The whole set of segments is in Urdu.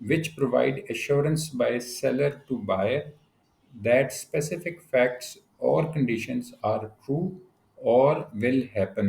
which provide assurance by seller to buyer that specific facts or conditions are true or will happen।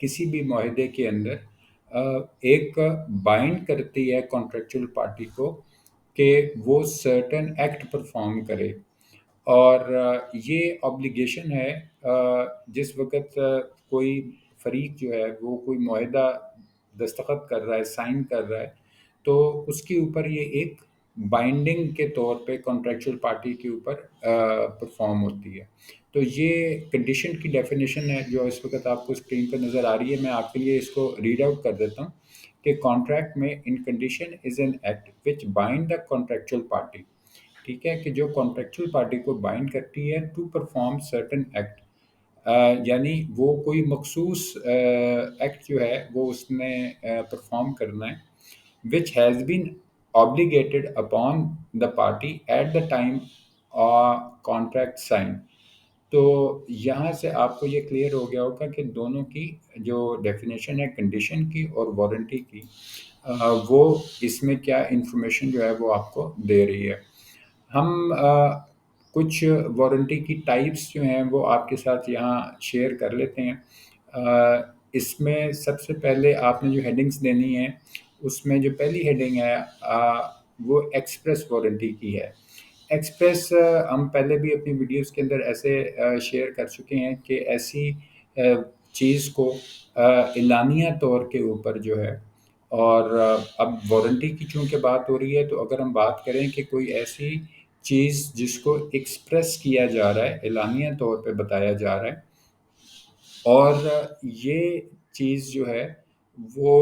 کسی بھی معاہدے کے اندر ایک بائنڈ کرتی ہے کانٹریکچوئل پارٹی کو کہ وہ سرٹن ایکٹ پرفارم کرے، اور یہ آبلیگیشن ہے جس وقت کوئی فریق جو ہے وہ کوئی معاہدہ دستخط کر رہا ہے، سائن کر رہا ہے، تو اس کے اوپر یہ ایک بائنڈنگ کے طور پہ کانٹریکچوئل پارٹی کے اوپر پرفارم ہوتی ہے۔ تو یہ کنڈیشن کی ڈیفینیشن ہے جو اس وقت آپ کو اسکرین پہ نظر آ رہی ہے۔ میں آپ کے لیے اس کو ریڈ آؤٹ کر دیتا ہوں کہ کانٹریکٹ میں in condition is an act which bind the contractual party, ٹھیک ہے، کہ جو کانٹریکچوئل پارٹی کو بائنڈ کرتی ہے ٹو پرفارم سرٹن ایکٹ، یعنی وہ کوئی مخصوص ایکٹ جو ہے وہ اس نے پرفارم کرنا ہے، which has been obligated upon the party at the time contract sign۔ تو یہاں سے آپ کو یہ کلیئر ہو گیا ہوگا کہ دونوں کی جو ڈیفینیشن ہے کنڈیشن کی اور وارنٹی کی، وہ اس میں کیا انفارمیشن جو ہے وہ آپ کو دے رہی ہے۔ ہم کچھ وارنٹی کی ٹائپس جو ہیں وہ آپ کے ساتھ یہاں شیئر کر لیتے ہیں۔ اس میں سب سے پہلے آپ نے جو ہیڈنگز دینی ہیں، اس میں جو پہلی ہیڈنگ ہے وہ ایکسپریس وارنٹی کی ہے۔ ایکسپریس ہم پہلے بھی اپنی ویڈیوز کے اندر ایسے شیئر کر چکے ہیں کہ ایسی چیز کو اعلانیہ طور کے اوپر جو ہے، اور اب وارنٹی کی چونکہ بات ہو رہی ہے تو اگر ہم بات کریں کہ کوئی ایسی چیز جس کو ایکسپریس کیا جا رہا ہے، اعلانیہ طور پہ بتایا جا رہا ہے، اور یہ چیز جو ہے وہ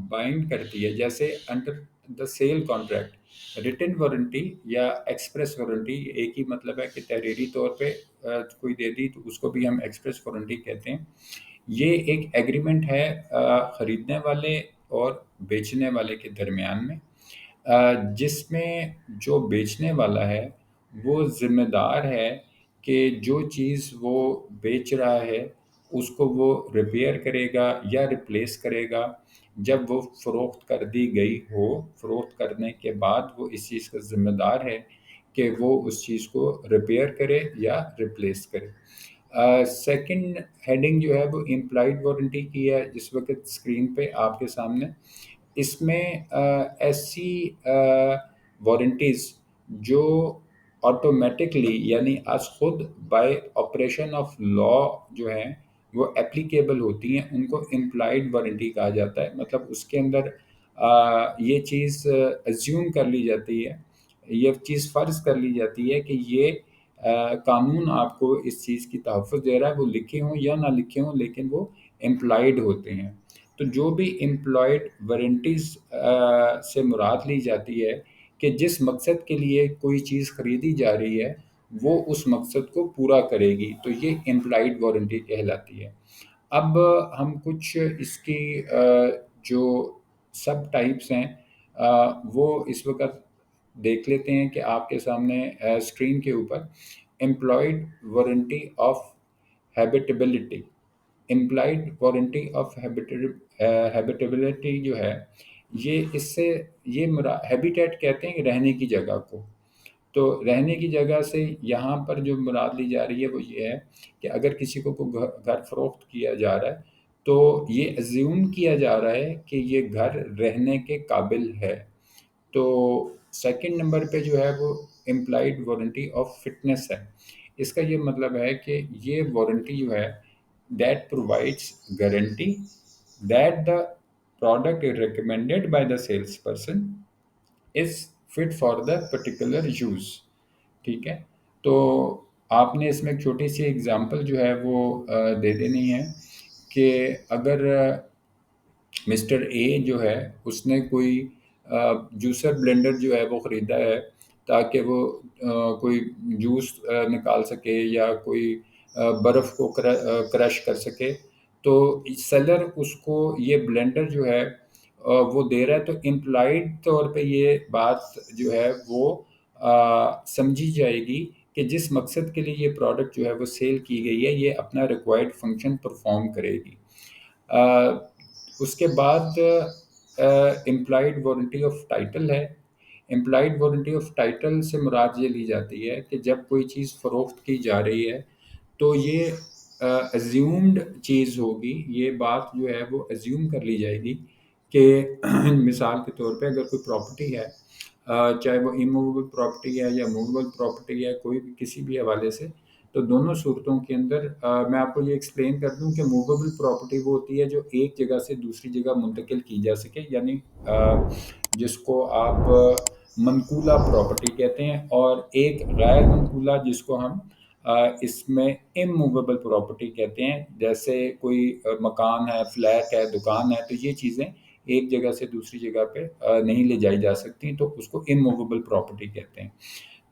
بائنڈ کرتی ہے، جیسے under the sale contract return warranty یا ایکسپریس وارنٹی ایک ہی مطلب ہے کہ تحریری طور پہ کوئی دے دی تو اس کو بھی ہم ایکسپریس وارنٹی کہتے ہیں۔ یہ ایک ایگریمنٹ ہے خریدنے والے اور بیچنے والے کے درمیان میں، جس میں جو بیچنے والا ہے وہ ذمہ دار ہے کہ جو چیز وہ بیچ رہا ہے اس کو وہ ریپیئر کرے گا یا ریپلیس کرے گا جب وہ فروخت کر دی گئی ہو۔ فروخت کرنے کے بعد وہ اس چیز کا ذمہ دار ہے کہ وہ اس چیز کو ریپیئر کرے یا ریپلیس کرے۔ سیکنڈ ہیڈنگ جو ہے وہ امپلائڈ وارنٹی کی ہے، جس وقت اسکرین پہ آپ کے سامنے۔ اس میں ایسی وارنٹیز جو آٹومیٹکلی یعنی از خود بائی آپریشن آف لا جو ہیں وہ اپلیکیبل ہوتی ہیں، ان کو امپلائڈ وارنٹی کہا جاتا ہے۔ مطلب اس کے اندر یہ چیز ایزیوم کر لی جاتی ہے، یہ چیز فرض کر لی جاتی ہے کہ یہ قانون آپ کو اس چیز کی تحفظ دے رہا ہے، وہ لکھے ہوں یا نہ لکھے ہوں لیکن وہ امپلائڈ ہوتے ہیں۔ تو جو بھی امپلائڈ وارنٹیز سے مراد لی جاتی ہے کہ جس مقصد کے لیے کوئی چیز خریدی جا رہی ہے وہ اس مقصد کو پورا کرے گی، تو یہ امپلائڈ وارنٹی کہلاتی ہے۔ اب ہم کچھ اس کی جو سب ٹائپس ہیں وہ اس وقت دیکھ لیتے ہیں کہ آپ کے سامنے اسکرین کے اوپر implied warranty of habitability. Implied warranty of habitability جو ہے یہ اس سے یہ ہیبیٹیٹ کہتے ہیں رہنے کی جگہ کو۔ تو رہنے کی جگہ سے یہاں پر جو مراد لی جا رہی ہے وہ یہ ہے کہ اگر کسی کو کوئی گھر فروخت کیا جا رہا ہے تو یہ ایزیوم کیا جا رہا ہے کہ یہ گھر رہنے کے قابل ہے۔ تو سیکنڈ نمبر پہ جو ہے وہ امپلائڈ وارنٹی آف فٹنس ہے۔ اس کا یہ مطلب ہے کہ یہ وارنٹی جو ہے that provides guarantee that the product recommended by the salesperson is fit for the particular use، ٹھیک ہے۔ تو آپ نے اس میں ایک چھوٹی سی اگزامپل جو ہے وہ دے دینی ہے کہ اگر مسٹر اے جو ہے اس نے کوئی جوسر بلینڈر جو ہے وہ خریدا ہے تاکہ وہ کوئی جوس نکال سکے یا کوئی برف کو کرش کر سکے، تو سیلر اس کو یہ بلینڈر جو ہے وہ دے رہا ہے، تو امپلائڈ طور پہ یہ بات جو ہے وہ سمجھی جائے گی کہ جس مقصد کے لیے یہ پروڈکٹ جو ہے وہ سیل کی گئی ہے یہ اپنا ریکوائرڈ فنکشن پرفارم کرے گی۔ اس کے بعد امپلائڈ وارنٹی آف ٹائٹل ہے۔ امپلائڈ وارنٹی آف ٹائٹل سے مراد یہ لی جاتی ہے کہ جب کوئی چیز فروخت کی جا رہی ہے تو یہ ایزیومڈ چیز ہوگی، یہ بات جو ہے وہ ایزیوم کر لی جائے گی کہ مثال کے طور پہ اگر کوئی پراپرٹی ہے، چاہے وہ اموویبل پراپرٹی ہے یا موویبل پراپرٹی ہے، کوئی بھی کسی بھی حوالے سے، تو دونوں صورتوں کے اندر میں آپ کو یہ ایکسپلین کر دوں کہ موویبل پراپرٹی وہ ہوتی ہے جو ایک جگہ سے دوسری جگہ منتقل کی جا سکے، یعنی جس کو آپ منقولہ پراپرٹی کہتے ہیں، اور ایک غیر منقولہ جس کو ہم اس میں اموویبل پراپرٹی کہتے ہیں، جیسے کوئی مکان ہے، فلیٹ ہے، دکان ہے، تو یہ چیزیں ایک جگہ سے دوسری جگہ پہ نہیں لے جائی جا سکتی، تو اس کو اموویبل پراپرٹی کہتے ہیں۔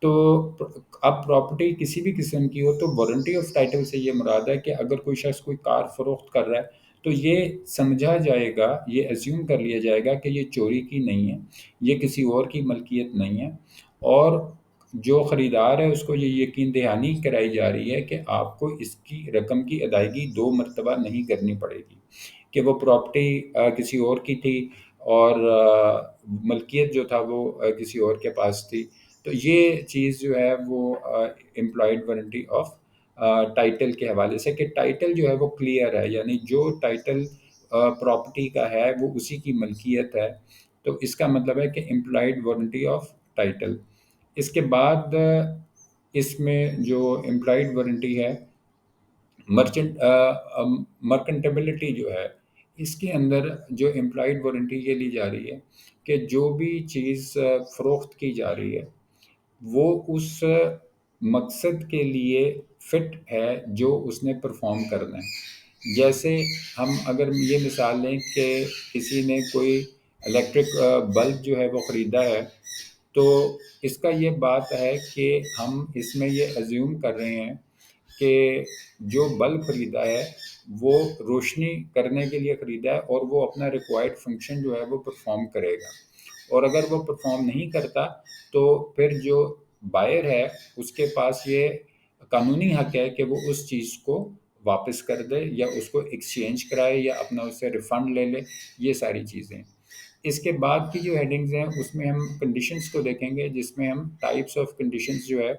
تو اب پراپرٹی کسی بھی قسم کی ہو تو وارنٹی آف ٹائٹل سے یہ مراد ہے کہ اگر کوئی شخص کوئی کار فروخت کر رہا ہے تو یہ سمجھا جائے گا، یہ ایزیوم کر لیا جائے گا کہ یہ چوری کی نہیں ہے، یہ کسی اور کی ملکیت نہیں ہے، اور جو خریدار ہے اس کو یہ یقین دہانی کرائی جا رہی ہے کہ آپ کو اس کی رقم کی ادائیگی 2 مرتبہ نہیں کرنی پڑے گی، کہ وہ پراپرٹی کسی اور کی تھی اور ملکیت جو تھا وہ کسی اور کے پاس تھی، تو یہ چیز جو ہے وہ امپلائڈ وارنٹی آف ٹائٹل کے حوالے سے، کہ ٹائٹل جو ہے وہ کلیئر ہے، یعنی جو ٹائٹل پراپرٹی کا ہے وہ اسی کی ملکیت ہے، تو اس کا مطلب ہے کہ امپلائڈ وارنٹی آف ٹائٹل۔ اس کے بعد اس میں جو امپلائڈ وارنٹی ہے، مرچنٹ مرکنٹیبلٹی جو ہے، اس کے اندر جو امپلائڈ وارنٹی یہ لی جا رہی ہے کہ جو بھی چیز فروخت کی جا رہی ہے وہ اس مقصد کے لیے فٹ ہے جو اس نے پرفارم کرنا ہے۔ جیسے ہم اگر یہ مثال لیں کہ کسی نے کوئی الیکٹرک بلب جو ہے وہ خریدا ہے، تو اس کا یہ بات ہے کہ ہم اس میں یہ ایزیوم کر رہے ہیں کہ جو بلب خریدا ہے وہ روشنی کرنے کے لیے خریدا ہے اور وہ اپنا ریکوائرڈ فنکشن جو ہے وہ پرفارم کرے گا، اور اگر وہ پرفارم نہیں کرتا تو پھر جو بائر ہے اس کے پاس یہ قانونی حق ہے کہ وہ اس چیز کو واپس کر دے یا اس کو ایکسچینج کرائے یا اپنا اس سے ریفنڈ لے لے، یہ ساری چیزیں۔ اس کے بعد کی جو ہیڈنگز ہیں اس میں ہم کنڈیشنز کو دیکھیں گے، جس میں ہم ٹائپس آف کنڈیشنز جو ہے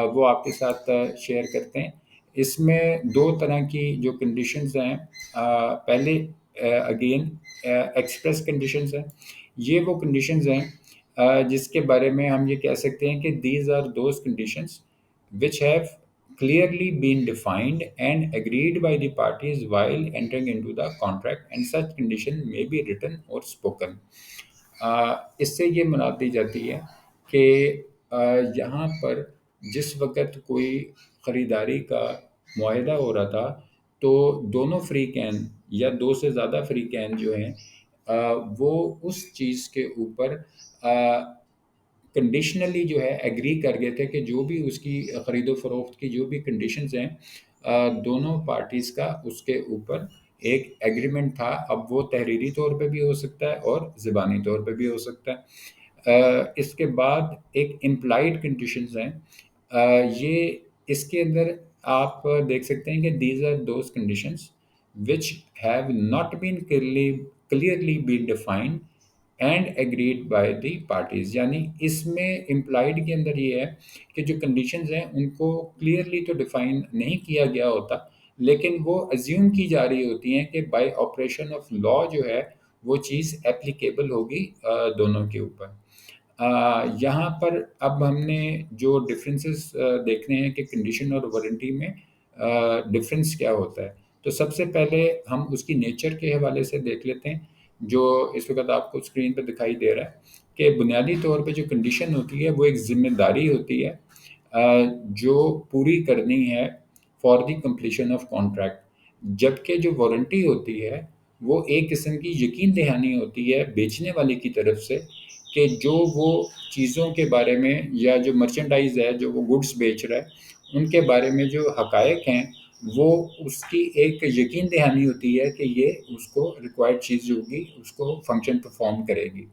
وہ آپ کے ساتھ شیئر کرتے ہیں۔ اس میں 2 طرح کی جو کنڈیشنز ہیں، پہلے اگین ایکسپریس کنڈیشنز ہیں، یہ وہ کنڈیشنز ہیں جس کے بارے میں ہم یہ کہہ سکتے ہیں کہ these are those conditions which have clearly been defined and agreed by the parties while entering into the contract, and such condition may be written or spoken۔ اس سے یہ مراد دی جاتی ہے کہ یہاں پر جس وقت کوئی خریداری کا معاہدہ ہو رہا تھا تو دونوں فریقین یا 2 سے زیادہ فریقین جو ہیں وہ اس چیز کے اوپر کنڈیشنلی جو ہے ایگری کر گئے تھے کہ جو بھی اس کی خرید و فروخت کی جو بھی کنڈیشنز ہیں دونوں پارٹیز کا اس کے اوپر ایک ایگریمنٹ تھا۔ اب وہ تحریری طور پہ بھی ہو سکتا ہے اور زبانی طور پہ بھی ہو سکتا ہے۔ اس کے بعد ایک امپلائڈ کنڈیشنز ہیں، یہ اس کے اندر آپ دیکھ سکتے ہیں کہ these are those conditions which have not been clearly been defined and agreed by the parties, یعنی اس میں امپلائڈ کے اندر یہ ہے کہ جو کنڈیشنز ہیں ان کو کلیئرلی تو ڈیفائن نہیں کیا گیا ہوتا، لیکن وہ ایزیوم کی جا رہی ہوتی ہیں کہ بائی آپریشن آف لا جو ہے وہ چیز اپلیکیبل ہوگی دونوں کے اوپر۔ یہاں پر اب ہم نے جو ڈفرینسز دیکھنے ہیں کہ کنڈیشن اور وارنٹی میں ڈفرینس کیا ہوتا ہے، تو سب سے پہلے ہم اس کی نیچر کے حوالے سے دیکھ لیتے ہیں، جو اس وقت آپ کو اسکرین پہ دکھائی دے رہا ہے کہ بنیادی طور پہ جو کنڈیشن ہوتی ہے وہ ایک ذمہ داری ہوتی ہے جو پوری کرنی ہے for the completion of contract, جبکہ جو وارنٹی ہوتی ہے وہ ایک قسم کی یقین دہانی ہوتی ہے بیچنے والے کی طرف سے کہ جو وہ چیزوں کے بارے میں یا جو مرچنڈائز ہے جو وہ گڈس بیچ رہا ہے ان کے بارے میں جو حقائق ہیں وہ اس کی ایک یقین دہانی ہوتی ہے کہ یہ اس کو ریکوائرڈ چیز جو ہوگی اس کو فنکشن پرفارم کرے گی۔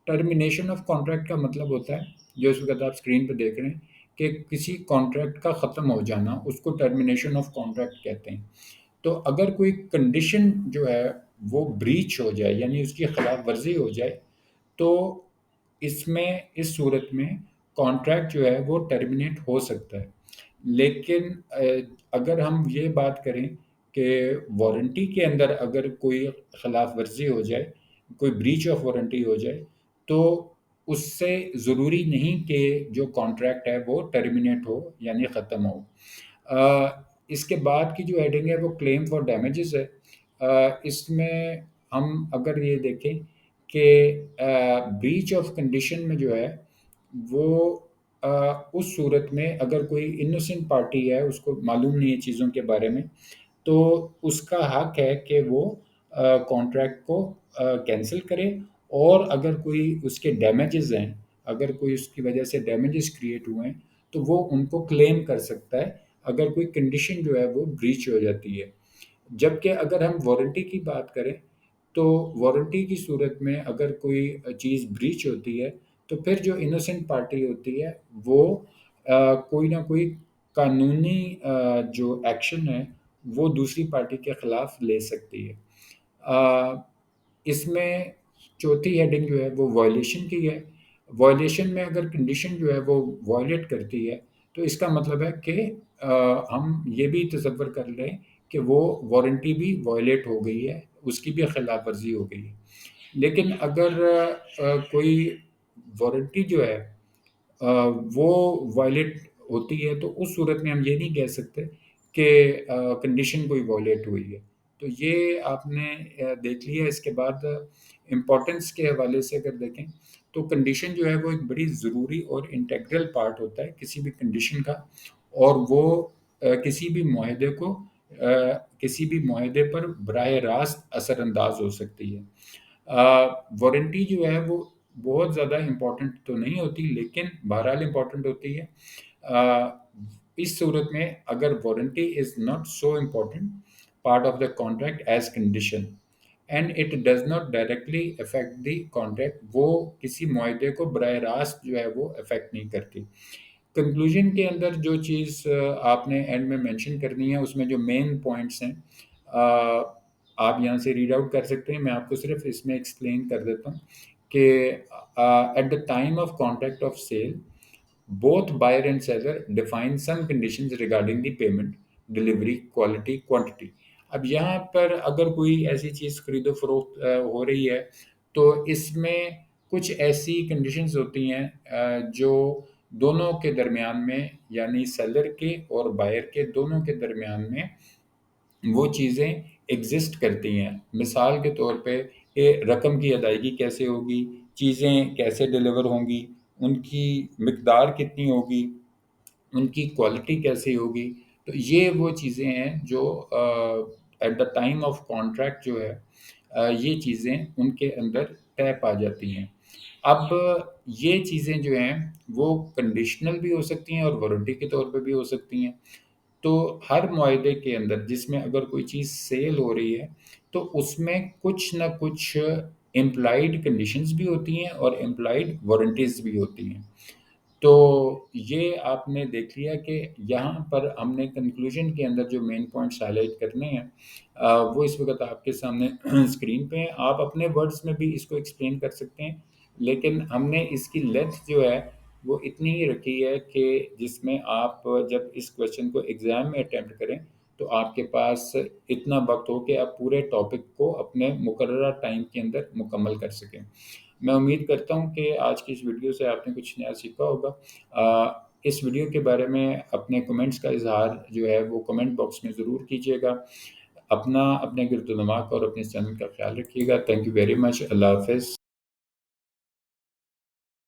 ٹرمینیشن آف کانٹریکٹ کا مطلب ہوتا ہے جو اس وقت آپ اسکرین پہ دیکھ رہے ہیں کہ کسی کانٹریکٹ کا ختم ہو جانا، اس کو ٹرمینیشن آف کانٹریکٹ کہتے ہیں۔ تو اگر کوئی کنڈیشن جو ہے وہ بریچ ہو جائے یعنی اس کی خلاف ورزی ہو جائے تو اس میں اس صورت میں کانٹریکٹ جو ہے وہ ٹرمینیٹ ہو سکتا ہے۔ لیکن اگر ہم یہ بات کریں کہ وارنٹی کے اندر اگر کوئی خلاف ورزی ہو جائے، کوئی بریچ آف وارنٹی ہو جائے، تو اس سے ضروری نہیں کہ جو کانٹریکٹ ہے وہ ٹرمینیٹ ہو، یعنی ختم ہو۔ آ، اس کے بعد کی جو ہیڈنگ ہے وہ کلیم فار ڈیمیجز ہے۔ اس میں ہم اگر یہ دیکھیں کہ بریچ آف کنڈیشن میں جو ہے وہ اس صورت میں اگر کوئی انوسنٹ پارٹی ہے، اس کو معلوم نہیں ہے چیزوں کے بارے میں، تو اس کا حق ہے کہ وہ کانٹریکٹ کو کینسل کرے، اور اگر کوئی اس کے ڈیمیجز ہیں، اگر کوئی اس کی وجہ سے ڈیمیجز کریٹ ہوئے ہیں، تو وہ ان کو کلیم کر سکتا ہے اگر کوئی کنڈیشن جو ہے وہ بریچ ہو جاتی ہے۔ جبکہ اگر ہم وارنٹی کی بات کریں تو وارنٹی کی صورت میں اگر کوئی چیز بریچ ہوتی ہے تو پھر جو انوسنٹ پارٹی ہوتی ہے وہ کوئی نہ کوئی قانونی جو ایکشن ہے وہ دوسری پارٹی کے خلاف لے سکتی ہے۔ آ، اس میں چوتھی ہیڈنگ جو ہے وہ وائلیشن کی ہے۔ وائلیشن میں اگر کنڈیشن جو ہے وہ وائلیٹ کرتی ہے تو اس کا مطلب ہے کہ ہم یہ بھی تصور کر لیں کہ وہ وارنٹی بھی وائلیٹ ہو گئی ہے، اس کی بھی خلاف ورزی ہو گئی ہے۔ لیکن اگر کوئی وارنٹی جو ہے وہ وائلیٹ ہوتی ہے تو اس صورت میں ہم یہ نہیں کہہ سکتے کہ کنڈیشن کوئی وائلیٹ ہوئی ہے۔ تو یہ آپ نے دیکھ لیا۔ اس کے بعد امپورٹنس کے حوالے سے اگر دیکھیں تو کنڈیشن جو ہے وہ ایک بڑی ضروری اور انٹیگرل پارٹ ہوتا ہے کسی بھی کنڈیشن کا، اور وہ کسی بھی معاہدے کو کسی بھی معاہدے پر براہ راست اثر انداز ہو سکتی ہے۔ وارنٹی جو ہے وہ بہت زیادہ امپورٹنٹ تو نہیں ہوتی، لیکن بہرحال امپورٹنٹ ہوتی ہے۔ آ، اس صورت میں اگر warranty is not so important part of the contract as condition and it does not directly affect the contract, وہ کسی معاہدے کو براہ راست جو ہے وہ افیکٹ نہیں کرتی۔ کنکلوژن کے اندر جو چیز آپ نے اینڈ میں مینشن کرنی ہے، اس میں جو مین پوائنٹس ہیں آپ یہاں سے ریڈ آؤٹ کر سکتے ہیں۔ میں آپ کو صرف اس میں ایکسپلین کر دیتا ہوں کہ at the time of contract of sale both buyer and seller define some conditions regarding the payment, delivery, quality, quantity۔ اب یہاں پر اگر کوئی ایسی چیز خرید و فروخت ہو رہی ہے تو اس میں کچھ ایسی کنڈیشنز ہوتی ہیں جو دونوں کے درمیان میں، یعنی سیلر کے اور بائر کے دونوں کے درمیان میں وہ چیزیں ایگزسٹ کرتی ہیں۔ مثال کے طور پہ کہ رقم کی ادائیگی کیسے ہوگی، چیزیں کیسے ڈیلیور ہوں گی، ان کی مقدار کتنی ہوگی، ان کی کوالٹی کیسی ہوگی۔ تو یہ وہ چیزیں ہیں جو at the time of contract جو ہے یہ چیزیں ان کے اندر طے پا جاتی ہیں۔ اب یہ چیزیں جو ہیں وہ کنڈیشنل بھی ہو سکتی ہیں اور وارنٹی کے طور پہ بھی ہو سکتی ہیں۔ تو ہر معاہدے کے اندر جس میں اگر کوئی چیز سیل ہو رہی ہے تو اس میں کچھ نہ کچھ امپلائڈ کنڈیشنز بھی ہوتی ہیں اور امپلائڈ وارنٹیز بھی ہوتی ہیں۔ تو یہ آپ نے دیکھ لیا کہ یہاں پر ہم نے کنکلوژن کے اندر جو مین پوائنٹس ہائی لائٹ کرنے ہیں وہ اس وقت آپ کے سامنے اسکرین پہ ہیں۔ آپ اپنے ورڈز میں بھی اس کو ایکسپلین کر سکتے ہیں، لیکن ہم نے اس کی لینتھ جو ہے وہ اتنی ہی رکھی ہے کہ جس میں آپ جب اس کویشچن کو ایگزام میں اٹیمپٹ کریں تو آپ کے پاس اتنا وقت ہو کہ آپ پورے ٹاپک کو اپنے مقررہ ٹائم کے اندر مکمل کر سکیں۔ میں امید کرتا ہوں کہ آج کی اس ویڈیو سے آپ نے کچھ نیا سیکھا ہوگا۔ اس ویڈیو کے بارے میں اپنے کمنٹس کا اظہار جو ہے وہ کمنٹ باکس میں ضرور کیجیے گا۔ اپنے گرد و نواح اور اپنے چینل کا خیال رکھیے گا۔ Thank you very much. اللہ حافظ۔